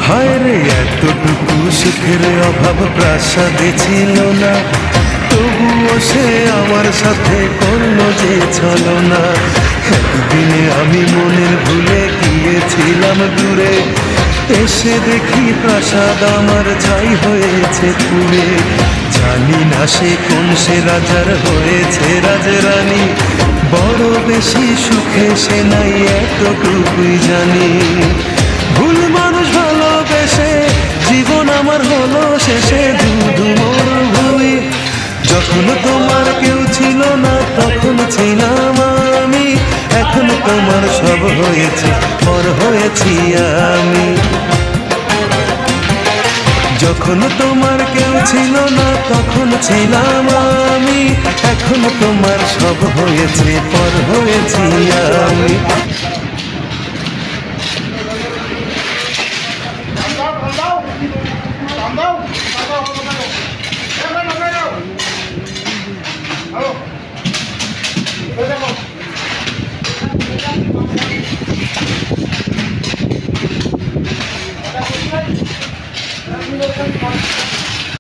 হায় রে এতটুকু সুখের অভাব প্রাসাদে ছিল না, তবুও সে আমার সাথে করলো যে ছলনা। একদিনে আমি মনের ভুলে গিয়েছিলাম দূরে, এসে দেখি প্রাসাদ আমার ছাই হয়েছে পুড়ে। জানি না সে কোন সে রাজার হয়েছে রাজরানী, বড় বেশি সুখে সে নাই এতটুকুই জানি। ভুল মানুষ ভালোবেসে জীবন আমার হলো শেষে ধুধু মরুভূমি। যখন তোমার কেউ ছিল না তখন ছিলাম আমি, এখন তোমার সব হয়েছে পর হয়েছি আমি। যখন তোমার কেউ ছিল না তখন ছিলাম আমি, এখন তোমার সব হয়েছে পর হয়েছি আমি। Calm down.